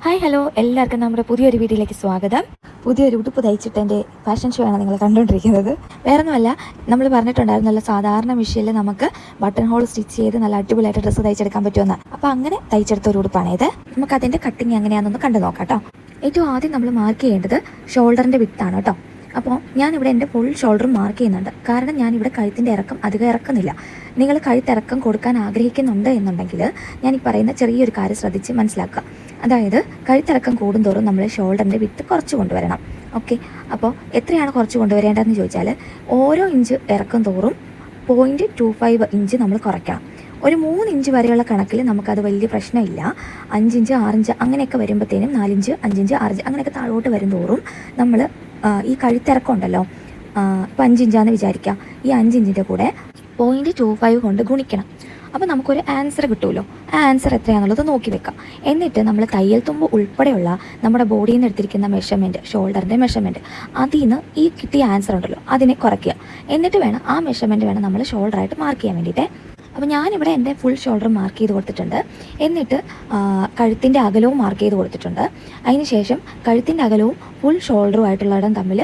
Hi hello, എല്ലാവർക്കും നമ്മുടെ പുതിയൊരു വീഡിയോയിലേക്ക് സ്വാഗതം. പുതിയൊരു ഉടുപ്പ് തയ്ച്ചിട്ട് ഫാഷൻ ഷോ ആണ് നിങ്ങൾ കണ്ടുകൊണ്ടിരിക്കുന്നത്. വേറൊന്നുമല്ല, നമ്മൾ പറഞ്ഞിട്ടുണ്ടായിരുന്നല്ലോ സാധാരണ മെഷീനിൽ നമുക്ക് ബട്ടൺ ഹോൾ സ്റ്റിച്ച് ചെയ്ത് നല്ല അടിപൊളിയായിട്ട് ഡ്രസ്സ് തയ്ച്ചെടുക്കാൻ പറ്റുമെന്ന്. അപ്പോൾ അങ്ങനെ തയ്ച്ചെടുത്ത ഒരു ഉടുപ്പാണിത്. നമുക്ക് അതിൻ്റെ കട്ടിങ് എങ്ങനെയാണെന്നൊന്ന് കണ്ടു നോക്കാം കേട്ടോ. ഏറ്റവും ആദ്യം നമ്മൾ മാർക്ക് ചെയ്യേണ്ടത് ഷോൾഡറിൻ്റെ വിഡ്ത്താണ് കേട്ടോ. അപ്പോൾ ഞാനിവിടെ എൻ്റെ ഫുൾ ഷോൾഡറും മാർക്ക് ചെയ്യുന്നുണ്ട്. കാരണം ഞാനിവിടെ കഴുത്തിൻ്റെ ഇറക്കം അധികം ഇറക്കുന്നില്ല. നിങ്ങൾ കഴുത്തിറക്കം കൊടുക്കാൻ ആഗ്രഹിക്കുന്നുണ്ട് എന്നുണ്ടെങ്കിൽ ഞാൻ ഈ പറയുന്ന ചെറിയൊരു കാര്യം ശ്രദ്ധിച്ച് മനസ്സിലാക്കുക. അതായത് കഴുത്തിറക്കം കൂടുന്തോറും നമ്മൾ ഷോൾഡറിൻ്റെ വിട്ട് കുറച്ച് കൊണ്ടുവരണം. ഓക്കെ, അപ്പോൾ എത്രയാണ് കുറച്ച് കൊണ്ടുവരേണ്ടതെന്ന് ചോദിച്ചാൽ ഓരോ ഇഞ്ച് ഇറക്കം തോറും 0.25 ഇഞ്ച് നമ്മൾ കുറയ്ക്കണം. ഒരു 3 ഇഞ്ച് വരെയുള്ള കണക്കിൽ നമുക്കത് വലിയ പ്രശ്നമില്ല. 5 ഇഞ്ച് 6 ഇഞ്ച് അങ്ങനെയൊക്കെ വരുമ്പോഴത്തേനും 4 ഇഞ്ച് 5 ഇഞ്ച് 6 ഇഞ്ച് അങ്ങനെയൊക്കെ താഴോട്ട് വരും തോറും നമ്മൾ ഈ കഴുത്തിറക്കം ഉണ്ടല്ലോ, ഇപ്പോൾ 5 ഇഞ്ചാന്ന് വിചാരിക്കാം, ഈ 5 ഇഞ്ചിൻ്റെ കൂടെ 0.25 കൊണ്ട് ഗുണിക്കണം. അപ്പോൾ നമുക്കൊരു ആൻസർ കിട്ടുമല്ലോ. ആ ആൻസർ എത്രയാണെന്നുള്ളത് നോക്കി വെക്കാം. എന്നിട്ട് നമ്മൾ തയ്യൽ തുമ്പ് ഉൾപ്പെടെയുള്ള നമ്മുടെ ബോഡിയിൽ നിന്ന് എടുത്തിരിക്കുന്ന മെഷർമെൻറ്റ്, ഷോൾഡറിൻ്റെ മെഷർമെൻറ്റ്, അതിൽ നിന്ന് ഈ കിട്ടിയ ആൻസർ ഉണ്ടല്ലോ അതിനെ കുറയ്ക്കുക. എന്നിട്ട് വേണം ആ മെഷർമെൻറ്റ് വേണം നമ്മൾ ഷോൾഡറായിട്ട് മാർക്ക് ചെയ്യാൻ വേണ്ടിയിട്ട്. അപ്പോൾ ഞാനിവിടെ എൻ്റെ ഫുൾ ഷോൾഡർ മാർക്ക് ചെയ്ത് കൊടുത്തിട്ടുണ്ട്. എന്നിട്ട് കഴുത്തിൻ്റെ അകലവും മാർക്ക് ചെയ്ത് കൊടുത്തിട്ടുണ്ട്. അതിന് ശേഷം കഴുത്തിൻ്റെ അകലവും ഫുൾ ഷോൾഡറുമായിട്ടുള്ളിടം തമ്മിൽ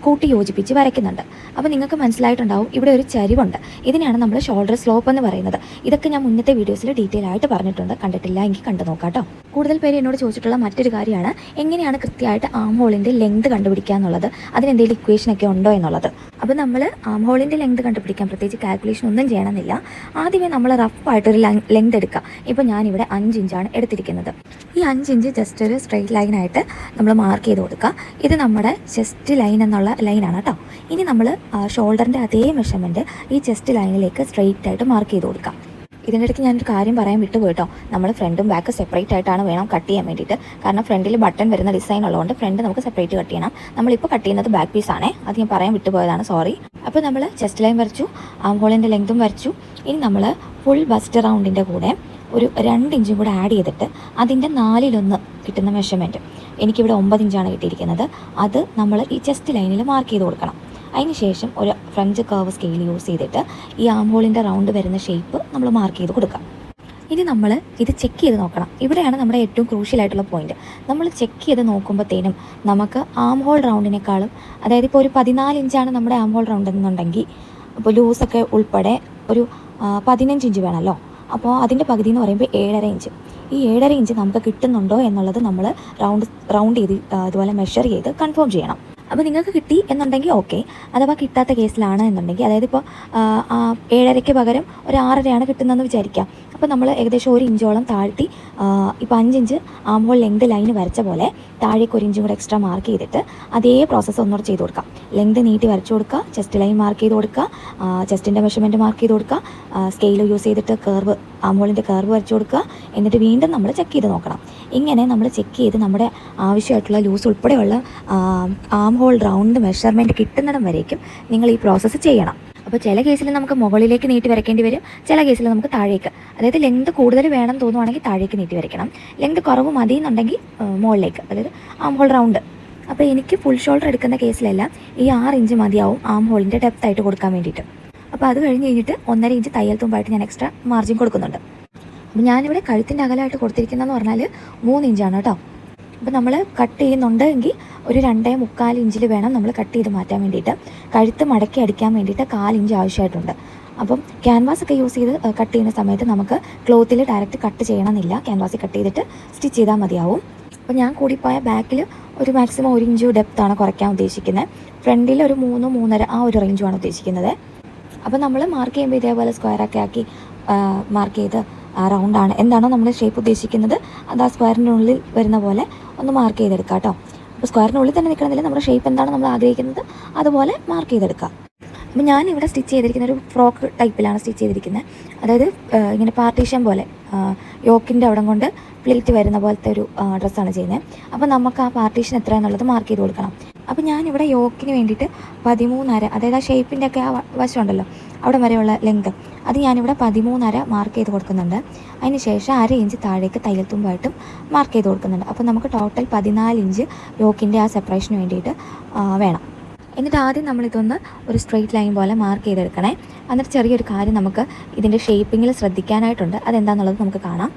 കൂട്ടി യോജിപ്പിച്ച് വരയ്ക്കുന്നുണ്ട്. അപ്പോൾ നിങ്ങൾക്ക് മനസ്സിലായിട്ടുണ്ടാവും ഇവിടെ ഒരു ചരിവുണ്ട്. ഇതിനെയാണ് നമ്മൾ ഷോൾഡർ സ്ലോപ്പ് എന്ന് പറയുന്നത്. ഇതൊക്കെ ഞാൻ മുന്നത്തെ വീഡിയോസിൽ ഡീറ്റെയിൽ ആയിട്ട് പറഞ്ഞിട്ടുണ്ട്. കണ്ടിട്ടില്ല എങ്കിൽ കണ്ടു നോക്കാം കേട്ടോ. കൂടുതൽ പേര് എന്നോട് ചോദിച്ചിട്ടുള്ള മറ്റൊരു കാര്യമാണ് എങ്ങനെയാണ് കൃത്യമായിട്ട് ആം ഹോളിൻ്റെ ലെങ്ത് കണ്ടുപിടിക്കുക എന്നുള്ളത്, അതിനെന്തെങ്കിലും ഇക്വേഷനൊക്കെ ഉണ്ടോ എന്നുള്ളത്. അപ്പോൾ നമ്മൾ ആം ഹോളിൻ്റെ ലെങ്ത് കണ്ടുപിടിക്കാൻ പ്രത്യേകിച്ച് കാൽക്കുലേഷൻ ഒന്നും ചെയ്യണമെന്നില്ല. ആദ്യമേ നമ്മൾ റഫായിട്ടൊരു ലെങ്ത് എടുക്കുക. ഇപ്പോൾ ഞാനിവിടെ 5 ഇഞ്ചാണ് എടുത്തിരിക്കുന്നത്. ഈ 5 ഇഞ്ച് ജസ്റ്റ് ഒരു സ്ട്രെയിറ്റ് ലൈനായിട്ട് നമ്മൾ മാർക്ക് ചെയ്ത് കൊടുക്കുക. ഇത് നമ്മുടെ ചെസ്റ്റ് ലൈൻ എന്നുള്ള ലൈനാണ് കേട്ടോ. ഇനി നമ്മൾ ഷോൾഡറിൻ്റെ അതേ മെഷർമെൻറ്റ് ഈ ചെസ്റ്റ് ലൈനിലേക്ക് സ്ട്രെയിറ്റ് ആയിട്ട് മാർക്ക് ചെയ്ത് കൊടുക്കാം. ഇതിൻ്റെ ഇടയ്ക്ക് ഞാനൊരു കാര്യം പറയാൻ വിട്ടുപോയി കേട്ടോ. നമ്മൾ ഫ്രണ്ടും ബാക്ക് സെപ്പറേറ്റ് ആയിട്ടാണ് വേണം കട്ട് ചെയ്യാൻ വേണ്ടിയിട്ട്. കാരണം ഫ്രണ്ടിൽ ബട്ടൺ വരുന്ന ഡിസൈൻ ഉള്ളതുകൊണ്ട് ഫ്രണ്ട് നമുക്ക് സെപ്പറേറ്റ് കട്ട് ചെയ്യണം. നമ്മളിപ്പോൾ കട്ട് ചെയ്യുന്നത് ബാക്ക് പീസാണേ, അത് ഞാൻ പറയാൻ വിട്ടുപോയതാണ്, സോറി. അപ്പോൾ നമ്മൾ ചെസ്റ്റ് ലൈൻ വരച്ചു, ആം ഹോളിൻ്റെ ലെങ്തും വരച്ചു. ഇനി നമ്മൾ ഫുൾ ബസ്റ്റ് റൗണ്ടിൻ്റെ കൂടെ ഒരു 2 ഇഞ്ചും കൂടെ ആഡ് ചെയ്തിട്ട് അതിൻ്റെ 4/1 കിട്ടുന്ന മെഷർമെൻറ്റ്, എനിക്കിവിടെ 9 ഇഞ്ചാണ് കിട്ടിയിരിക്കുന്നത്, അത് നമ്മൾ ഈ ചെസ്റ്റ് ലൈനിൽ മാർക്ക് ചെയ്ത് കൊടുക്കണം. അതിന് ശേഷം ഒരു ഫ്രഞ്ച് കർവ് സ്കെയിൽ യൂസ് ചെയ്തിട്ട് ഈ ആം ഹോളിൻ്റെ റൗണ്ട് വരുന്ന ഷേപ്പ് നമ്മൾ മാർക്ക് ചെയ്ത് കൊടുക്കാം. ഇനി നമ്മൾ ഇത് ചെക്ക് ചെയ്ത് നോക്കണം. ഇവിടെയാണ് നമ്മുടെ ഏറ്റവും ക്രൂഷ്യലായിട്ടുള്ള പോയിന്റ്. നമ്മൾ ചെക്ക് ചെയ്ത് നോക്കുമ്പോഴത്തേനും നമുക്ക് ആം ഹോൾ റൗണ്ടിനേക്കാളും, അതായത് ഇപ്പോൾ ഒരു 14 ഇഞ്ചാണ് നമ്മുടെ ആം ഹോൾ റൗണ്ട് എന്നുണ്ടെങ്കിൽ, അപ്പോൾ ലൂസൊക്കെ ഉൾപ്പെടെ ഒരു 15 ഇഞ്ച് വേണമല്ലോ. അപ്പോൾ അതിൻ്റെ പകുതി എന്ന് പറയുമ്പോൾ 7.5 ഇഞ്ച്. ഈ 7.5 ഇഞ്ച് നമുക്ക് കിട്ടുന്നുണ്ടോ എന്നുള്ളത് നമ്മൾ റൗണ്ട് ചെയ്ത് ഇതുപോലെ മെഷർ ചെയ്ത് കൺഫേം ചെയ്യണം. അപ്പോൾ നിങ്ങൾക്ക് കിട്ടി എന്നുണ്ടെങ്കിൽ ഓക്കെ. അഥവാ കിട്ടാത്ത കേസിലാണ് എന്നുണ്ടെങ്കിൽ, അതായത് ഇപ്പോൾ 7.5ക്ക് പകരം ഒരു 6.5 കിട്ടുന്നതെന്ന് വിചാരിക്കാം. അപ്പോൾ നമ്മൾ ഏകദേശം 1 ഇഞ്ചോളം താഴ്ത്തി, ഇപ്പോൾ 5 inch arm hole length line വരച്ച പോലെ താഴേക്ക് 1 ഇഞ്ചും കൂടെ എക്സ്ട്രാ മാർക്ക് ചെയ്തിട്ട് അതേ പ്രോസസ്സ് ഒന്നുകൂടെ ചെയ്ത് കൊടുക്കാം. ലെങ്ത് നീട്ടി വരച്ചു കൊടുക്കുക, ചെസ്റ്റ് ലൈൻ മാർക്ക് ചെയ്ത് കൊടുക്കുക, ചെസ്റ്റിൻ്റെ മെഷർമെൻറ്റ് മാർക്ക് ചെയ്ത് കൊടുക്കുക, സ്കെയിൽ യൂസ് ചെയ്തിട്ട് കർവ്, ആം ഹോളിൻ്റെ കർവ് വരച്ചു കൊടുക്കുക. എന്നിട്ട് വീണ്ടും നമ്മൾ ചെക്ക് ചെയ്ത് നോക്കണം. ഇങ്ങനെ നമ്മൾ ചെക്ക് ചെയ്ത് നമ്മുടെ ആവശ്യമായിട്ടുള്ള ലൂസ് ഉൾപ്പെടെയുള്ള ആം ഹോൾ റൗണ്ട് മെഷർമെൻറ്റ് കിട്ടുന്നിടം വരേക്കും നിങ്ങൾ ഈ പ്രോസസ്സ് ചെയ്യണം. അപ്പോൾ ചില കേസിൽ നമുക്ക് മുകളിലേക്ക് നീട്ടി വരയ്ക്കേണ്ടി വരും, ചില കേസിൽ നമുക്ക് താഴേക്ക്, അതായത് ലെങ്ത് കൂടുതൽ വേണം തോന്നുവാണെങ്കിൽ താഴേക്ക് നീട്ടി വരയ്ക്കണം, ലെങ്ത് കുറവ് മതി എന്നുണ്ടെങ്കിൽ മുകളിലേക്ക്, അതായത് ആം ഹോൾ റൗണ്ട്. അപ്പോൾ എനിക്ക് ഫുൾ ഷോൾഡർ എടുക്കുന്ന കേസിലെല്ലാം ഈ 6 ഇഞ്ച് മതിയാവും ആം ഹോളിൻ്റെ ഡെപ്ത് ആയിട്ട് കൊടുക്കാൻ വേണ്ടിയിട്ട്. അപ്പോൾ അത് കഴിഞ്ഞ് കഴിഞ്ഞിട്ട് 1.5 ഇഞ്ച് തയ്യൽ തുമ്പായിട്ട് ഞാൻ എക്സ്ട്രാ മാർജിൻ കൊടുക്കുന്നുണ്ട്. അപ്പോൾ ഞാനിവിടെ കഴുത്തിൻ്റെ അകലമായിട്ട് കൊടുത്തിരിക്കുന്നതെന്ന് പറഞ്ഞാൽ 3 ഇഞ്ചാണ് കേട്ടോ. അപ്പോൾ നമ്മൾ കട്ട് ചെയ്യുന്നുണ്ട് എങ്കിൽ ഒരു 2.25 ഇഞ്ചിൽ വേണം നമ്മൾ കട്ട് ചെയ്ത് മാറ്റാൻ വേണ്ടിയിട്ട്. കഴുത്ത് മടക്കി അടിക്കാൻ വേണ്ടിയിട്ട് 1/4 ഇഞ്ച് ആവശ്യമായിട്ടുണ്ട്. അപ്പം ക്യാൻവാസ് ഒക്കെ യൂസ് ചെയ്ത് കട്ട് ചെയ്യുന്ന സമയത്ത് നമുക്ക് ക്ലോത്തിൽ ഡയറക്റ്റ് കട്ട് ചെയ്യണമെന്നില്ല, ക്യാൻവാസിൽ കട്ട് ചെയ്തിട്ട് സ്റ്റിച്ച് ചെയ്താൽ മതിയാവും. അപ്പോൾ ഞാൻ കൂടിപ്പോയ ബാക്കിൽ ഒരു മാക്സിമം 1 ഇഞ്ച് ഡെപ്താണ് കുറയ്ക്കാൻ ഉദ്ദേശിക്കുന്നത്. ഫ്രണ്ടിൽ ഒരു 3-3.5 ആ ഒരു റേഞ്ചുമാണ് ഉദ്ദേശിക്കുന്നത്. അപ്പോൾ നമ്മൾ മാർക്ക് ചെയ്യുമ്പോൾ ഇതേപോലെ സ്ക്വയറൊക്കെ ആക്കി മാർക്ക് ചെയ്ത് റൗണ്ടാണ് എന്താണോ നമ്മൾ ഷേപ്പ് ഉദ്ദേശിക്കുന്നത് അത് ആ സ്ക്വയറിനുള്ളിൽ വരുന്ന പോലെ ഒന്ന് മാർക്ക് ചെയ്തെടുക്കുക കേട്ടോ. അപ്പോൾ സ്ക്വയറിനുള്ളിൽ തന്നെ നിൽക്കണമെന്നില്ല, നമ്മുടെ ഷേപ്പ് എന്താണോ നമ്മൾ ആഗ്രഹിക്കുന്നത് അതുപോലെ മാർക്ക് ചെയ്തെടുക്കുക. അപ്പോൾ ഞാനിവിടെ സ്റ്റിച്ച് ചെയ്തിരിക്കുന്ന ഒരു ഫ്രോക്ക് ടൈപ്പിലാണ് സ്റ്റിച്ച് ചെയ്തിരിക്കുന്നത്. അതായത് ഇങ്ങനെ പാർട്ടീഷൻ പോലെ യോക്കിൻ്റെ അവിടം കൊണ്ട് പ്ലേറ്റ് വരുന്ന പോലത്തെ ഒരു ഡ്രസ്സാണ് ചെയ്യുന്നത്. അപ്പോൾ നമുക്ക് ആ പാർട്ടീഷൻ എത്രയാണെന്നുള്ളത് മാർക്ക് ചെയ്ത് കൊടുക്കണം. അപ്പോൾ ഞാനിവിടെ യോക്കിന് വേണ്ടിയിട്ട് 13.5, അതായത് ആ ഷേപ്പിൻ്റെ ഒക്കെ ആ വശം ഉണ്ടല്ലോ അവിടെ വരെയുള്ള ലെങ്ത്, അത് ഞാനിവിടെ 13.5 മാർക്ക് ചെയ്ത് കൊടുക്കുന്നുണ്ട്. അതിന് ശേഷം 1/2 ഇഞ്ച് താഴേക്ക് തയ്യൽ തുമ്പായിട്ടും മാർക്ക് ചെയ്ത് കൊടുക്കുന്നുണ്ട്. അപ്പോൾ നമുക്ക് ടോട്ടൽ 14 ഇഞ്ച് യോക്കിൻ്റെ ആ സെപ്പറേഷന് വേണ്ടിയിട്ട് വേണം. എന്നിട്ട് ആദ്യം നമ്മളിതൊന്ന് ഒരു സ്ട്രെയിറ്റ് ലൈൻ പോലെ മാർക്ക് ചെയ്തെടുക്കണേ. എന്നിട്ട് ചെറിയൊരു കാര്യം നമുക്ക് ഇതിൻ്റെ ഷേപ്പിങ്ങിൽ ശ്രദ്ധിക്കാനായിട്ടുണ്ട്. അതെന്താണെന്നുള്ളത് നമുക്ക് കാണാം.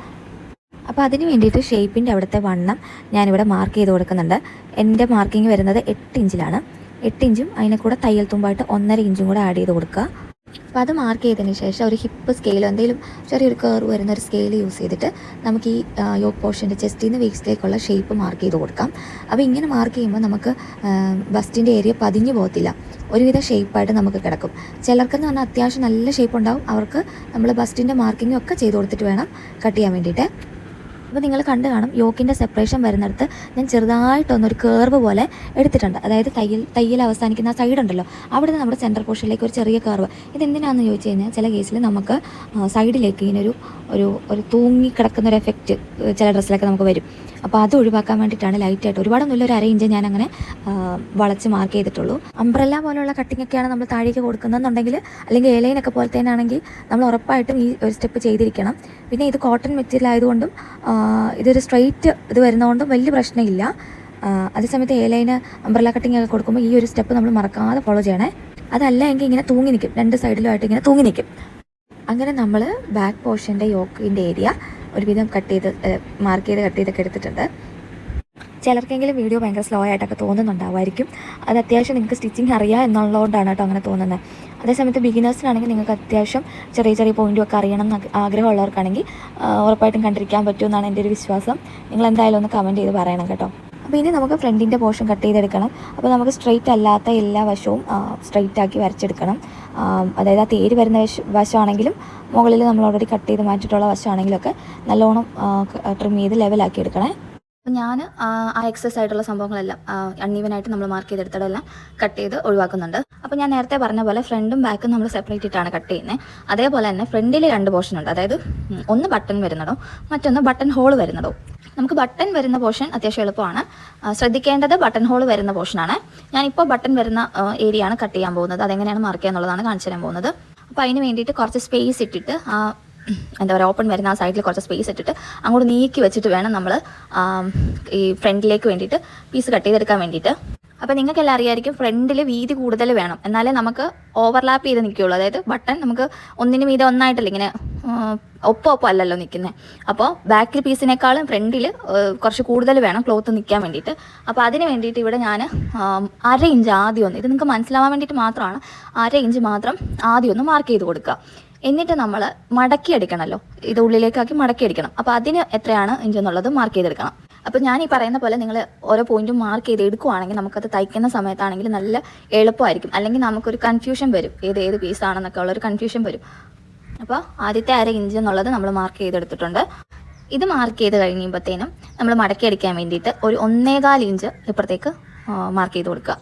അപ്പോൾ അതിന് വേണ്ടിയിട്ട് ഷേപ്പിൻ്റെ അവിടുത്തെ വണ്ണം ഞാനിവിടെ മാർക്ക് ചെയ്ത് കൊടുക്കുന്നുണ്ട്. എൻ്റെ മാർക്കിങ് വരുന്നത് 8 ഇഞ്ചിലാണ്. 8 ഇഞ്ചും അതിനെ കൂടെ തയ്യൽ തുമ്പായിട്ട് 1.5 ഇഞ്ചും കൂടെ ആഡ് ചെയ്ത് കൊടുക്കുക. അപ്പോൾ അത് മാർക്ക് ചെയ്തതിന് ശേഷം ഒരു ഹിപ്പ് സ്കെയിലോ എന്തെങ്കിലും ചെറിയൊരു കർവ് വരുന്ന ഒരു സ്കെയിൽ യൂസ് ചെയ്തിട്ട് നമുക്ക് ഈ യോക്ക് പോർഷൻ്റെ ചെസ്റ്റിൽ നിന്ന് വേസ്റ്റിലേക്കുള്ള ഷേപ്പ് മാർക്ക് ചെയ്ത് കൊടുക്കാം. അപ്പോൾ ഇങ്ങനെ മാർക്ക് ചെയ്യുമ്പോൾ നമുക്ക് ബസ്റ്റിൻ്റെ ഏരിയ പതിഞ്ഞു പോകത്തില്ല, ഒരുവിധ ഷേപ്പായിട്ട് നമുക്ക് കിടക്കും. ചിലർക്കെന്ന് പറഞ്ഞാൽ അത്യാവശ്യം നല്ല ഷേപ്പ് ഉണ്ടാവും, അവർക്ക് നമ്മൾ ബസ്റ്റിൻ്റെ മാർക്കിംഗ് ഒക്കെ ചെയ്ത് കൊടുത്തിട്ട് വേണം കട്ട് ചെയ്യാൻ വേണ്ടിയിട്ട്. അപ്പോൾ നിങ്ങൾ കണ്ടു കാണും, യോക്കിൻ്റെ സെപ്പറേഷൻ വരുന്നിടത്ത് ഞാൻ ചെറുതായിട്ടൊന്നൊരു കേർവ് പോലെ എടുത്തിട്ടുണ്ട്. അതായത് തയ്യൽ അവസാനിക്കുന്ന ആ സൈഡ് ഉണ്ടല്ലോ, അവിടെ നിന്ന് നമ്മുടെ സെൻറ്റർ പോർഷനിലേക്ക് ഒരു ചെറിയ കേർവ്. ഇതെന്തിനാണെന്ന് ചോദിച്ചു കഴിഞ്ഞാൽ ചില കേസിൽ നമുക്ക് സൈഡിലേക്ക് ഇങ്ങനെ ഒരു തൂങ്ങി കിടക്കുന്നൊരു എഫക്റ്റ് ചില ഡ്രസ്സിലൊക്കെ നമുക്ക് വരും. അപ്പോൾ അത് ഒഴിവാക്കാൻ വേണ്ടിയിട്ടാണ് ലൈറ്റായിട്ട്, ഒരുപാടൊന്നുമില്ല, ഒരു 1/2 ഇഞ്ച് ഞാനങ്ങനെ വളച്ച് മാർക്ക് ചെയ്തിട്ടുള്ളൂ. അംബ്രല്ല പോലുള്ള കട്ടിങ്ങൊക്കെയാണ് നമ്മൾ താഴേക്ക് കൊടുക്കുന്നതെന്നുണ്ടെങ്കിൽ, അല്ലെങ്കിൽ എലൈനൊക്കെ പോലത്തേനാണെങ്കിൽ നമ്മൾ ഉറപ്പായിട്ടും ഈ ഒരു സ്റ്റെപ്പ് ചെയ്തിരിക്കണം. പിന്നെ ഇത് കോട്ടൺ മെറ്റീരിയൽ ആയതുകൊണ്ടും ഇതൊരു സ്ട്രെയിറ്റ് ഇത് വരുന്നതുകൊണ്ടും വലിയ പ്രശ്നമില്ല. അതേസമയത്ത് എലൈന് അംബ്രല്ല കട്ടിങ് ഒക്കെ കൊടുക്കുമ്പോൾ ഈ ഒരു സ്റ്റെപ്പ് നമ്മൾ മറക്കാതെ ഫോളോ ചെയ്യണേ. അതല്ല എങ്കിൽ ഇങ്ങനെ തൂങ്ങി നിൽക്കും, രണ്ട് സൈഡിലുമായിട്ട് ഇങ്ങനെ തൂങ്ങി നിൽക്കും. അങ്ങനെ നമ്മൾ ബാക്ക് പോർഷൻ്റെ യോക്കിൻ്റെ ഏരിയ ഒരുവിധം മാർക്ക് ചെയ്ത് കട്ട് ചെയ്തൊക്കെ എടുത്തിട്ടുണ്ട്. ചിലർക്കെങ്കിലും വീഡിയോ ഭയങ്കര സ്ലോ ആയിട്ടൊക്കെ തോന്നുന്നുണ്ടാവുമായിരിക്കും. അത് അത്യാവശ്യം നിങ്ങൾക്ക് സ്റ്റിച്ചിങ് അറിയാം എന്നുള്ളതുകൊണ്ടാണ് കേട്ടോ അങ്ങനെ തോന്നുന്നത്. അതേസമയത്ത് ബിഗിനേഴ്സിനാണെങ്കിൽ നിങ്ങൾക്ക് അത്യാവശ്യം ചെറിയ പോയിൻറ്റും ഒക്കെ അറിയണം എന്ന് ആഗ്രഹമുള്ളവർക്കാണെങ്കിൽ ഉറപ്പായിട്ടും കണ്ടിരിക്കാൻ പറ്റുമെന്നാണ് എൻ്റെ ഒരു വിശ്വാസം. നിങ്ങൾ എന്തായാലും ഒന്ന് കമൻറ്റ് ചെയ്ത് പറയണം കേട്ടോ. അപ്പോൾ ഇനി നമുക്ക് ഫ്രണ്ടിൻ്റെ പോർഷൻ കട്ട് ചെയ്തെടുക്കണം. അപ്പോൾ നമുക്ക് സ്ട്രെയിറ്റ് അല്ലാത്ത എല്ലാ വശവും സ്ട്രെയിറ്റ് ആക്കി വരച്ചെടുക്കണം. അതായത് ആ തേര് വരുന്ന വശമാണെങ്കിലും മുകളിൽ നമ്മൾ ഓൾറെഡി കട്ട് ചെയ്ത് മാറ്റിയിട്ടുള്ള വശമാണെങ്കിലൊക്കെ നല്ലോണം ട്രിം ചെയ്ത് ലെവലാക്കി എടുക്കണേ. അപ്പോൾ ഞാൻ ആ എക്സസ് ആയിട്ടുള്ള സംഭവങ്ങളെല്ലാം അൺഈവനായിട്ട് നമ്മൾ മാർക്ക് ചെയ്തെടുത്തിടെല്ലാം കട്ട് ചെയ്ത് ഒഴിവാക്കുന്നുണ്ട്. അപ്പോൾ ഞാൻ നേരത്തെ പറഞ്ഞ പോലെ ഫ്രണ്ടും ബാക്കും നമ്മൾ സെപ്പറേറ്റ് ഇട്ടാണ് കട്ട് ചെയ്യുന്നത്. അതേപോലെ തന്നെ ഫ്രണ്ടിൽ 2 പോർഷൻ ഉണ്ട്. അതായത് ഒന്ന് ബട്ടൺ വരുന്നതോ മറ്റൊന്ന് ബട്ടൺ ഹോൾ വരുന്നതോ. നമുക്ക് ബട്ടൺ വരുന്ന പോർഷൻ അത്യാവശ്യം എളുപ്പമാണ്. ശ്രദ്ധിക്കേണ്ടത് ബട്ടൺ ഹോൾ വരുന്ന പോർഷനാണ്. ഞാനിപ്പോൾ ബട്ടൺ വരുന്ന ഏരിയ ആണ് കട്ട് ചെയ്യാൻ പോകുന്നത്. അതെങ്ങനെയാണ് മാർക്ക് ചെയ്യുക എന്നുള്ളതാണ് കാണിച്ചു തരാൻ പോകുന്നത്. അപ്പോൾ അതിന് വേണ്ടിയിട്ട് കുറച്ച് സ്പേസ് ഇട്ടിട്ട് എന്താ പറയുക, ഓപ്പൺ വരുന്ന ആ സൈഡിൽ കുറച്ച് സ്പേസ് ഇട്ടിട്ട് അങ്ങോട്ട് നീക്കി വെച്ചിട്ട് വേണം നമ്മൾ ഈ ഫ്രണ്ടിലേക്ക് വേണ്ടിയിട്ട് പീസ് കട്ട് ചെയ്തെടുക്കാൻ വേണ്ടിയിട്ട്. അപ്പോൾ നിങ്ങൾക്കെല്ലാം അറിയാമായിരിക്കും, ഫ്രണ്ടിൽ വീതി കൂടുതൽ വേണം, എന്നാലേ നമുക്ക് ഓവർലാപ്പ് ചെയ്ത് നിൽക്കുകയുള്ളൂ. അതായത് ബട്ടൺ നമുക്ക് ഒന്നിന് മീതെ ഒന്നായിട്ടല്ല ഇങ്ങനെ ഒപ്പം അല്ലല്ലോ നിൽക്കുന്നത്. അപ്പോൾ ബാക്കിൽ പീസിനേക്കാളും ഫ്രണ്ടിൽ കുറച്ച് കൂടുതൽ വേണം ക്ലോത്ത് നിൽക്കാൻ വേണ്ടിയിട്ട്. അപ്പോൾ അതിന് വേണ്ടിയിട്ട് ഇവിടെ ഞാൻ 1/2 ഇഞ്ച് ആദ്യം ഒന്ന്, ഇത് നിങ്ങൾക്ക് മനസ്സിലാവാൻ വേണ്ടിയിട്ട് മാത്രമാണ്, 1/2 ഇഞ്ച് മാത്രം ആദ്യം ഒന്ന് മാർക്ക് ചെയ്ത് കൊടുക്കുക. എന്നിട്ട് നമ്മൾ മടക്കി അടിക്കണമല്ലോ, ഇത് ഉള്ളിലേക്കാക്കി മടക്കി അടിക്കണം. അപ്പോൾ അതിന് എത്രയാണ് ഇഞ്ച് എന്നുള്ളത് മാർക്ക് ചെയ്തെടുക്കണം. അപ്പോൾ ഞാൻ ഈ പറയുന്ന പോലെ നിങ്ങൾ ഓരോ പോയിന്റും മാർക്ക് ചെയ്ത് എടുക്കുവാണെങ്കിൽ നമുക്കത് തയ്ക്കുന്ന സമയത്താണെങ്കിൽ നല്ല എളുപ്പമായിരിക്കും. അല്ലെങ്കിൽ നമുക്കൊരു കൺഫ്യൂഷൻ വരും, ഏത് പീസാണെന്നൊക്കെ ഉള്ളൊരു കൺഫ്യൂഷൻ വരും. അപ്പോൾ ആദ്യത്തെ 1/2 ഇഞ്ച് എന്നുള്ളത് നമ്മൾ മാർക്ക് ചെയ്തെടുത്തിട്ടുണ്ട്. ഇത് മാർക്ക് ചെയ്ത് കഴിയുമ്പോഴത്തേനും നമ്മൾ മടക്കി അടിക്കാൻ വേണ്ടിയിട്ട് ഒരു 1.25 ഇഞ്ച് ഇപ്പുറത്തേക്ക് മാർക്ക് ചെയ്ത് കൊടുക്കുക.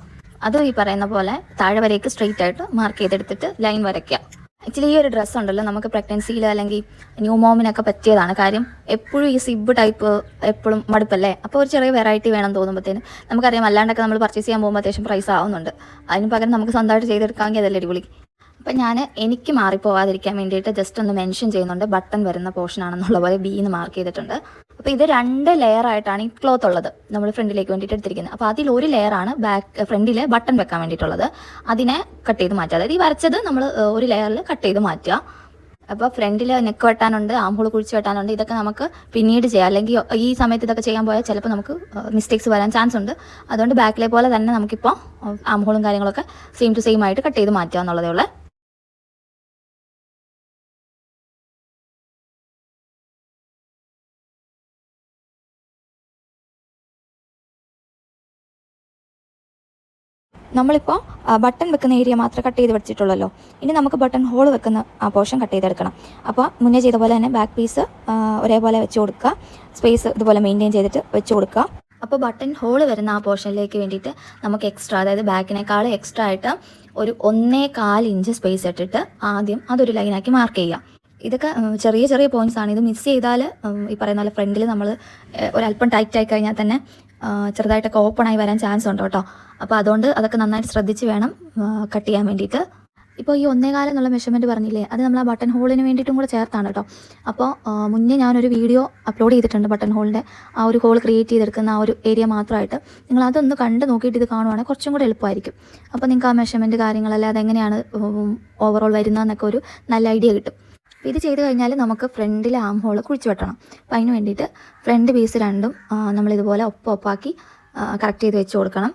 അത് ഈ പറയുന്ന പോലെ താഴെ വരേക്ക് സ്ട്രെയിറ്റ് ആയിട്ട് മാർക്ക് ചെയ്തെടുത്തിട്ട് ലൈൻ വരയ്ക്കുക. ആക്ച്വലി ഈ ഒരു ഡ്രസ്സ് ഉണ്ടല്ലോ നമുക്ക് പ്രഗ്നൻസിയിൽ അല്ലെങ്കിൽ ന്യൂ മോമിനൊക്കെ പറ്റിയതാണ്. കാര്യം എപ്പോഴും ഈ സിബ് ടൈപ്പ് എപ്പോഴും മടുപ്പല്ലേ. അപ്പോൾ ഒരു ചെറിയ വെറൈറ്റി വേണം തോന്നുമ്പോഴത്തേനും നമുക്കറിയാം, അല്ലാണ്ടൊക്കെ നമ്മൾ പർച്ചേസ് ചെയ്യാൻ പോകുമ്പോൾ അത്യാവശ്യം പ്രൈസ് ആവുന്നുണ്ട്. അതിന് പകരം നമുക്ക് സ്വന്തമായിട്ട് ചെയ്തെടുക്കാമെങ്കിൽ അതല്ലേ അടിപൊളി. അപ്പം എനിക്ക് മാറിപ്പോവാതിരിക്കാൻ വേണ്ടിയിട്ട് ജസ്റ്റ് ഒന്ന് മെൻഷൻ ചെയ്യുന്നുണ്ട്, ബട്ടൺ വരുന്ന പോർഷൻ ആണെന്നുള്ള പോലെ B എന്ന് മാർക്ക് ചെയ്തിട്ടുണ്ട്. അപ്പോൾ ഇത് 2 ലെയർ ആയിട്ടാണ് ഈ ക്ലോത്ത് ഉള്ളത്, നമ്മൾ ഫ്രണ്ടിലേക്ക് വേണ്ടിയിട്ട് എടുത്തിരിക്കുന്നത്. അപ്പോൾ അതിലൊരു ലെയറാണ് ഫ്രണ്ടിൽ ബട്ടൺ വെക്കാൻ വേണ്ടിയിട്ടുള്ളത്. അതിനെ കട്ട് ചെയ്ത് മാറ്റുക. അതായത് ഈ വരച്ചത് നമ്മൾ ഒരു ലെയറിൽ കട്ട് ചെയ്ത് മാറ്റുക. അപ്പോൾ ഫ്രണ്ടിൽ നെക്ക് വെട്ടാനുണ്ട്, ആംഹോൾ കുഴിച്ച് വെട്ടാനുണ്ട്. ഇതൊക്കെ നമുക്ക് പിന്നീട് ചെയ്യാം, അല്ലെങ്കിൽ ഈ സമയത്ത് ഇതൊക്കെ ചെയ്യാൻ പോയാൽ ചിലപ്പോൾ നമുക്ക് മിസ്റ്റേക്സ് വരാൻ ചാൻസ് ഉണ്ട്. അതുകൊണ്ട് ബാക്കിലെ പോലെ തന്നെ നമുക്കിപ്പോൾ ആംഹോളും കാര്യങ്ങളൊക്കെ സെയിം ടു സെയിം ആയിട്ട് കട്ട് ചെയ്ത് മാറ്റുക എന്നുള്ളതേ ഉള്ളൂ. നമ്മളിപ്പോൾ ബട്ടൺ വെക്കുന്ന ഏരിയ മാത്രമേ കട്ട് ചെയ്ത് വെച്ചിട്ടുള്ളല്ലോ. ഇനി നമുക്ക് ബട്ടൺ ഹോൾ വെക്കുന്ന ആ പോർഷൻ കട്ട് ചെയ്തെടുക്കണം. അപ്പോൾ മുന്നേ ചെയ്ത പോലെ തന്നെ ബാക്ക് പീസ് ഒരേപോലെ വെച്ച് കൊടുക്കുക, സ്പേസ് ഇതുപോലെ മെയിൻറ്റെയിൻ ചെയ്തിട്ട് വെച്ച് കൊടുക്കുക. അപ്പോൾ ബട്ടൺ ഹോൾ വരുന്ന ആ പോർഷനിലേക്ക് വേണ്ടിയിട്ട് നമുക്ക് എക്സ്ട്രാ, അതായത് ബാക്കിനേക്കാൾ എക്സ്ട്രാ ആയിട്ട് ഒരു 1.25 ഇഞ്ച് സ്പേസ് ഇട്ടിട്ട് ആദ്യം അതൊരു ലൈനാക്കി മാർക്ക് ചെയ്യുക. ഇതൊക്കെ ചെറിയ പോയിന്റ്സ് ആണ്. ഇത് മിസ് ചെയ്താൽ ഈ പറയുന്ന പോലെ ഫ്രണ്ടിൽ നമ്മൾ ഒരല്പം ടൈറ്റ് ആയി കഴിഞ്ഞാൽ തന്നെ ചെറുതായിട്ടൊക്കെ ഓപ്പൺ ആയി വരാൻ ചാൻസ് ഉണ്ട് കേട്ടോ. അപ്പോൾ അതുകൊണ്ട് അതൊക്കെ നന്നായിട്ട് ശ്രദ്ധിച്ച് വേണം കട്ട് ചെയ്യാൻ വേണ്ടിയിട്ട്. ഇപ്പോൾ ഈ 1.25 എന്നുള്ള മെഷർമെൻറ്റ് പറഞ്ഞില്ലേ, അത് നമ്മൾ ആ ബട്ടൺ ഹോളിന് വേണ്ടിയിട്ടും കൂടെ ചേർത്താണ് കേട്ടോ. അപ്പോൾ മുന്നേ ഞാനൊരു വീഡിയോ അപ്ലോഡ് ചെയ്തിട്ടുണ്ട്, ബട്ടൺ ഹോളിൻ്റെ ആ ഒരു ഹോൾ ക്രിയേറ്റ് ചെയ്തെടുക്കുന്ന ആ ഒരു ഏരിയ മാത്രമായിട്ട്. നിങ്ങൾ അതൊന്ന് കണ്ട് നോക്കിയിട്ട് ഇത് കാണുവാണെങ്കിൽ കുറച്ചും കൂടെ എളുപ്പമായിരിക്കും. അപ്പോൾ നിങ്ങൾക്ക് ആ മെഷർമെൻറ്റ് കാര്യങ്ങളെല്ലാം അതെങ്ങനെയാണ് ഓവറോൾ വരുന്നതെന്നൊക്കെ ഒരു നല്ല ഐഡിയ കിട്ടും. അപ്പോൾ ഇത് ചെയ്ത് കഴിഞ്ഞാൽ നമുക്ക് ഫ്രണ്ടിലെ ആം ഹോൾ കുഴിച്ച് വെട്ടണം. അപ്പോൾ അതിന് വേണ്ടിയിട്ട് ഫ്രണ്ട് പീസ് രണ്ടും നമ്മളിതുപോലെ ഒപ്പാക്കി കറക്റ്റ് ചെയ്ത് വെച്ച് കൊടുക്കണം.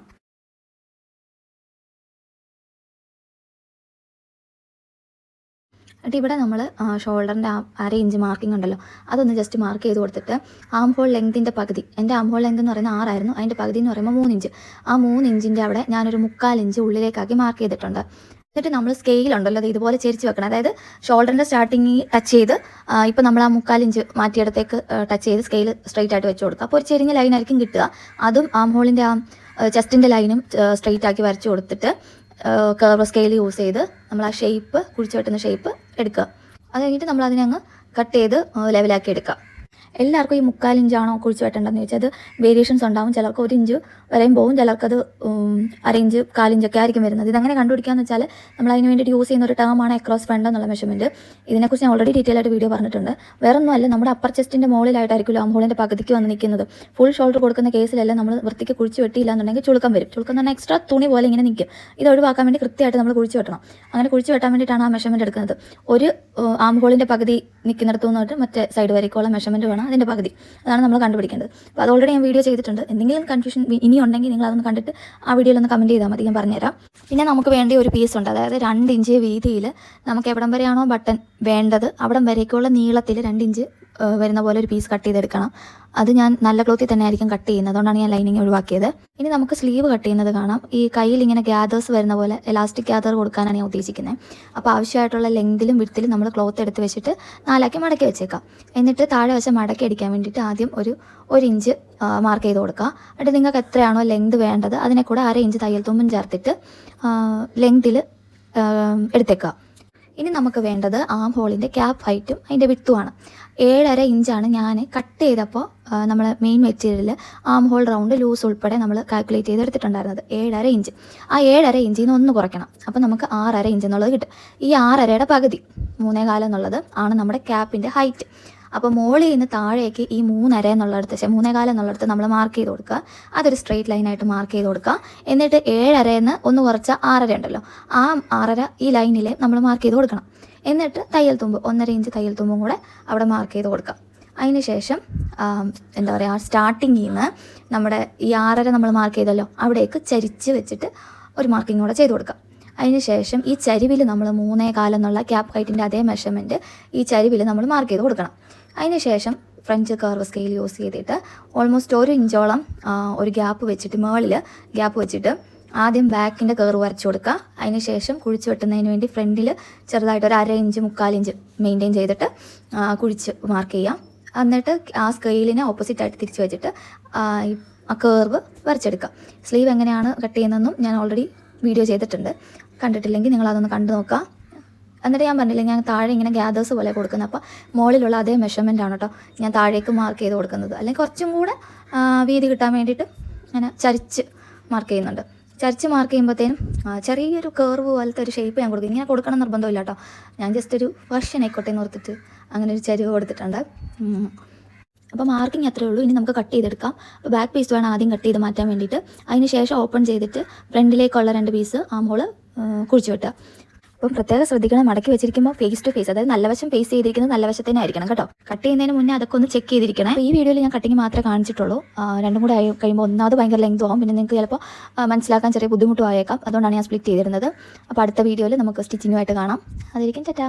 എന്നിട്ട് ഇവിടെ നമ്മൾ ഷോൾഡറിൻ്റെ അര ഇഞ്ച് മാർക്കിംഗ് ഉണ്ടല്ലോ, അതൊന്ന് ജസ്റ്റ് മാർക്ക് ചെയ്ത് കൊടുത്തിട്ട് ആം ഹോൾ ലെങ്തിൻ്റെ പകുതി, എൻ്റെ ആം ഹോൾ ലെങ്ത് എന്ന് പറയുന്നത് 6 ആയിരുന്നു, അതിൻ്റെ പകുതി എന്ന് പറയുമ്പോൾ 3 ഇഞ്ച്, ആ 3 ഇഞ്ചിൻ്റെ അവിടെ ഞാനൊരു 3/4 ഇഞ്ച് ഉള്ളിലേക്കാക്കി മാർക്ക് ചെയ്തിട്ടുണ്ട്. എന്നിട്ട് നമ്മൾ സ്കെയിലുണ്ടല്ലോ അത് ഇതുപോലെ ചെരിച്ച് വെക്കണം. അതായത് ഷോൾഡറിൻ്റെ സ്റ്റാർട്ടിങ് ടച്ച് ചെയ്ത് ഇപ്പോൾ നമ്മൾ ആ 3/4 ഇഞ്ച് മാറ്റിയിടത്തേക്ക് ടച്ച് ചെയ്ത് സ്കെയിൽ സ്ട്രൈറ്റ് ആയിട്ട് വെച്ച് കൊടുക്കുക. അപ്പോൾ ഒരു ചെരിഞ്ഞ ലൈനായിരിക്കും കിട്ടുക. അതും ആം ഹോളിൻ്റെ ആ ചെസ്റ്റിൻ്റെ ലൈനും സ്ട്രൈറ്റ് ആക്കി വരച്ച് കൊടുത്തിട്ട് കർവ് സ്കെയിൽ യൂസ് ചെയ്ത് നമ്മൾ ആ ഷേപ്പ് കുഴിച്ച് വെട്ടുന്ന ഷേപ്പ് എടുക്കുക. അത് കഴിഞ്ഞിട്ട് നമ്മൾ അതിനെ അങ്ങ് കട്ട് ചെയ്ത് ലെവലാക്കി എടുക്കുക. എല്ലാവർക്കും ഈ 3/4 ഇഞ്ചാണോ കുഴിച്ച് വെട്ടേണ്ടതെന്ന് ചോദിച്ചാൽ അത് വേരിയേഷൻസ് ഉണ്ടാവും. ചിലർക്ക് 1 ഇഞ്ച് വരെയും പോകും, ചിലർക്കത് അര ഇഞ്ച് 1/4 ഇഞ്ചൊക്കെ ആയിരിക്കും വരുന്നത്. ഇതങ്ങനെ കണ്ടുപിടിക്കാമെന്ന് വെച്ചാൽ നമ്മൾ അതിന് വേണ്ടിയിട്ട് യൂസ് ചെയ്യുന്ന ഒരു ടേമാണ് അക്രോസ് ഫ്രണ്ട് എന്നുള്ള മെഷർമെൻറ്റ്. ഇതിനെക്കുറിച്ച് ഞാൻ ഓൾറെഡി ഡീറ്റെയിൽ ആയിട്ട് വീഡിയോ പറഞ്ഞിട്ടുണ്ട്. വേറൊന്നും അല്ല, നമ്മുടെ അപ്പർ ചെസ്റ്റിൻ്റെ മുകളിലായിട്ടായിരിക്കും ആം ഹോളിൻ്റെ പകുതിക്ക് വന്ന് നിൽക്കുന്നത്. ഫുൾ ഷോൾഡർ കൊടുക്കുന്ന കേസിലെല്ലാം നമ്മൾ വൃത്തിക്ക് കുഴിച്ച് വെട്ടിയില്ല എന്നുണ്ടെങ്കിൽ ചുളുക്കം വരും. ചുളുക്കം എന്ന് പറഞ്ഞാൽ എക്സ്ട്രാ തുണി പോലെ ഇങ്ങനെ നിൽക്കും. ഇത് ഒഴിവാക്കാൻ വേണ്ടി കൃത്യമായിട്ട് നമ്മൾ കുഴിച്ച് വെട്ടണം. അങ്ങനെ കുഴിച്ച് വെട്ടാൻ വേണ്ടിയിട്ടാണ് ആ മെഷർമെൻറ്റ് എടുക്കുന്നത്. ഒരു ആം ഹോളിൻ്റെ പകുതി നിൽക്കുന്നിടത്തു നിന്നിട്ട് മറ്റേ സൈഡ് വരയ്ക്കുള്ള മെഷർമെൻറ്റ് വേണം അതിൻ്റെ പകുതി. അതാണ് നമ്മൾ കണ്ടുപിടിക്കേണ്ടത്. അപ്പോൾ അത് ഓൾറെഡി ഞാൻ വീഡിയോ ചെയ്തിട്ടുണ്ട്. എന്തെങ്കിലും കൺഫ്യൂഷൻ ഇനി ഉണ്ടെങ്കിൽ നിങ്ങൾ അതൊന്ന് കണ്ടിട്ട് ആ വീഡിയോയിലൊന്ന് കമൻറ്റ് ചെയ്താൽ മതി, ഞാൻ പറഞ്ഞുതരാം. പിന്നെ നമുക്ക് വേണ്ടി ഒരു പീസ് ഉണ്ട്, അതായത് 2 ഇഞ്ച് വീതിയിൽ നമുക്ക് എവിടം വരെയാണോ ബട്ടൺ വേണ്ടത് അവിടം വരേക്കുള്ള നീളത്തിൽ 2 ഇഞ്ച് വരുന്ന പോലെ ഒരു പീസ് കട്ട് ചെയ്തെടുക്കണം. അത് ഞാൻ നല്ല ക്ലോത്തിൽ തന്നെ ആയിരിക്കും കട്ട് ചെയ്യുന്നത്, അതുകൊണ്ടാണ് ഞാൻ ലൈനിങ് ഒഴിവാക്കിയത്. ഇനി നമുക്ക് സ്ലീവ് കട്ട് ചെയ്യുന്നത് കാണാം. ഈ കയ്യിൽ ഇങ്ങനെ ഗ്യാദേഴ്സ് വരുന്ന പോലെ എലാസ്റ്റിക് ഗ്യാദർ കൊടുക്കാനാണ് ഞാൻ ഉദ്ദേശിക്കുന്നത്. അപ്പോൾ ആവശ്യമായിട്ടുള്ള ലെങ്തിലും വിഡ്ത്തിലും നമ്മൾ ക്ലോത്ത് എടുത്ത് വെച്ചിട്ട് 4 ആക്കി മടക്കി വെച്ചേക്കാം. എന്നിട്ട് താഴെ വശം മടക്കി അടിക്കാൻ വേണ്ടിയിട്ട് ആദ്യം ഒരു ഇഞ്ച് മാർക്ക് ചെയ്ത് കൊടുക്കുക. എന്നിട്ട് നിങ്ങൾക്ക് എത്രയാണോ ലെങ്ത് വേണ്ടത് അതിനെ കൂടെ അര ഇഞ്ച് തയ്യൽ തുമ്പും ചേർത്തിട്ട് ലെങ്തിൽ എടുത്തേക്കുക. ഇനി നമുക്ക് വേണ്ടത് ആം ഹോളിൻ്റെ ക്യാപ്പ് ഹൈറ്റും അതിൻ്റെ വിട്ടുമാണ്. 7.5 ഇഞ്ചാണ് ഞാൻ കട്ട് ചെയ്തപ്പോൾ നമ്മൾ മെയിൻ മെറ്റീരിയൽ ആം ഹോൾ റൗണ്ട് ലൂസ് ഉൾപ്പെടെ നമ്മൾ കാൽക്കുലേറ്റ് ചെയ്ത് എടുത്തിട്ടുണ്ടായിരുന്നത് 7.5 ഇഞ്ച്. ആ 7.5 ഇഞ്ചിൽ നിന്ന് 1 കുറയ്ക്കണം. അപ്പോൾ നമുക്ക് 6.5 ഇഞ്ച് എന്നുള്ളത് കിട്ടും. ഈ 6.5യുടെ പകുതി 3.25 എന്നുള്ളത് ആണ് നമ്മുടെ ക്യാപ്പിൻ്റെ ഹൈറ്റ്. അപ്പോൾ മോളിൽ നിന്ന് താഴേക്ക് ഈ 3.5 എന്നുള്ളടത്ത് 3.25 എന്നുള്ളടത്ത് നമ്മൾ മാർക്ക് ചെയ്ത് കൊടുക്കുക. അതൊരു സ്ട്രെയിറ്റ് ലൈനായിട്ട് മാർക്ക് ചെയ്ത് കൊടുക്കുക. എന്നിട്ട് 7.5 1 കുറച്ച 6.5 ഉണ്ടല്ലോ, ആ 6.5 ഈ ലൈനിൽ നമ്മൾ മാർക്ക് ചെയ്ത് കൊടുക്കണം. എന്നിട്ട് തയ്യൽ തുമ്പ് 1.5 ഇഞ്ച് തയ്യൽ തുമ്പും കൂടെ അവിടെ മാർക്ക് ചെയ്ത് കൊടുക്കാം. അതിന് ശേഷം എന്താ പറയുക, സ്റ്റാർട്ടിങ്ങിൽ നിന്ന് നമ്മുടെ ഈ 6.5 നമ്മൾ മാർക്ക് ചെയ്തല്ലോ അവിടേക്ക് ചരിച്ച് വെച്ചിട്ട് ഒരു മാർക്കിംഗ് കൂടെ ചെയ്ത് കൊടുക്കാം. അതിന് ശേഷം ഈ ചരിവിൽ നമ്മൾ 3.25 എന്നുള്ള ക്യാപ്പ് ഹൈറ്റിൻ്റെ അതേ മെഷർമെൻറ്റ് ഈ ചരിവിൽ നമ്മൾ മാർക്ക് ചെയ്ത് കൊടുക്കണം. അതിന് ശേഷം ഫ്രഞ്ച് കർവ് സ്കെയിൽ യൂസ് ചെയ്തിട്ട് ഓൾമോസ്റ്റ് 1 ഇഞ്ചോളം ഒരു ഗ്യാപ്പ് വെച്ചിട്ട് മുകളിൽ ഗ്യാപ്പ് വെച്ചിട്ട് ആദ്യം ബാക്കിൻ്റെ കർവ് വരച്ച് കൊടുക്കുക. അതിന് ശേഷം കുഴിച്ച് വെട്ടുന്നതിന് വേണ്ടി ഫ്രണ്ടിൽ ചെറുതായിട്ട് ഒരു 1/2 ഇഞ്ച് 3/4 ഇഞ്ച് മെയിൻറ്റെയിൻ ചെയ്തിട്ട് കുഴിച്ച് മാർക്ക് ചെയ്യാം. എന്നിട്ട് ആ സ്കെയിലിനെ ഓപ്പോസിറ്റായിട്ട് തിരിച്ച് വെച്ചിട്ട് ആ കർവ് വരച്ചെടുക്കുക. സ്ലീവ് എങ്ങനെയാണ് കട്ട് ചെയ്യുന്നതെന്നും ഞാൻ ഓൾറെഡി വീഡിയോ ചെയ്തിട്ടുണ്ട്, കണ്ടിട്ടില്ലെങ്കിൽ നിങ്ങൾ അതൊന്ന് കണ്ടു നോക്കുക. എന്നിട്ട് ഞാൻ പറഞ്ഞില്ല, ഞാൻ താഴെ ഇങ്ങനെ ഗ്യാദേഴ്സ് പോലെ കൊടുക്കുന്നത്. അപ്പോൾ മുകളിലുള്ള അതേ മെഷർമെൻ്റ് ആണ് കേട്ടോ ഞാൻ താഴേക്ക് മാർക്ക് ചെയ്ത് കൊടുക്കുന്നത്. അല്ലെങ്കിൽ കുറച്ചും കൂടെ വീതി കിട്ടാൻ വേണ്ടിയിട്ട് അങ്ങനെ ചരിച്ച് മാർക്ക് ചെയ്യുന്നുണ്ട്. ചരിച്ച് മാർക്ക് ചെയ്യുമ്പോഴത്തേനും ചെറിയൊരു കർവ് പോലത്തെ ഒരു ഷേപ്പ് ഞാൻ കൊടുക്കും. ഇങ്ങനെ കൊടുക്കണം നിർബന്ധമില്ല കേട്ടോ, ഞാൻ ജസ്റ്റ് ഒരു വർഷൻ ആയിക്കോട്ടെ എന്ന് ഓർത്തിട്ട് അങ്ങനെ ഒരു ചരിവ് കൊടുത്തിട്ടുണ്ട്. അപ്പോൾ മാർക്കിങ് അത്രയേ ഉള്ളൂ. ഇനി നമുക്ക് കട്ട് ചെയ്തെടുക്കാം. അപ്പോൾ ബാക്ക് പീസ് വേണം ആദ്യം കട്ട് ചെയ്ത് മാറ്റാൻ വേണ്ടിയിട്ട്. അതിന് ശേഷം ഓപ്പൺ ചെയ്തിട്ട് ഫ്രണ്ടിലേക്കുള്ള 2 പീസ് ആം ഹോൾ കുഴിച്ച് വെട്ടുക. അപ്പം പ്രത്യേകം ശ്രദ്ധിക്കണം, മടക്കി വെച്ചിരിക്കുമ്പോൾ ഫേസ് ടു ഫേസ്, അതായത് നല്ല വശം ഫേസ് ചെയ്തിരിക്കുന്നത് നല്ല വശത്തന്നെ ആയിരിക്കണം കേട്ടോ. കട്ട് ചെയ്യുന്നതിന് മുന്നേ അതൊക്കെ ഒന്ന് ചെക്ക് ചെയ്തിരിക്കണം. ഈ വീഡിയോയിൽ ഞാൻ കട്ടിങ് മാത്രമേ കാണിച്ചിട്ടുള്ളൂ. രണ്ടും കൂടെ ആയി കഴിയുമ്പോൾ ഒന്നാമത് ഭയങ്കര ലെങ്ത് ആവും, പിന്നെ നിങ്ങൾക്ക് ചിലപ്പോൾ മനസ്സിലാക്കാൻ ചെറിയ ബുദ്ധിമുട്ടും ആയേക്കാം. അതുകൊണ്ടാണ് ഞാൻ സ്പ്ലിറ്റ് ചെയ്തിരുന്നത്. അപ്പോൾ അടുത്ത വീഡിയോയിൽ നമുക്ക് സ്റ്റിച്ചിങ്ങുമായിട്ട് കാണാം. അതായിരിക്കും ടാറ്റാ.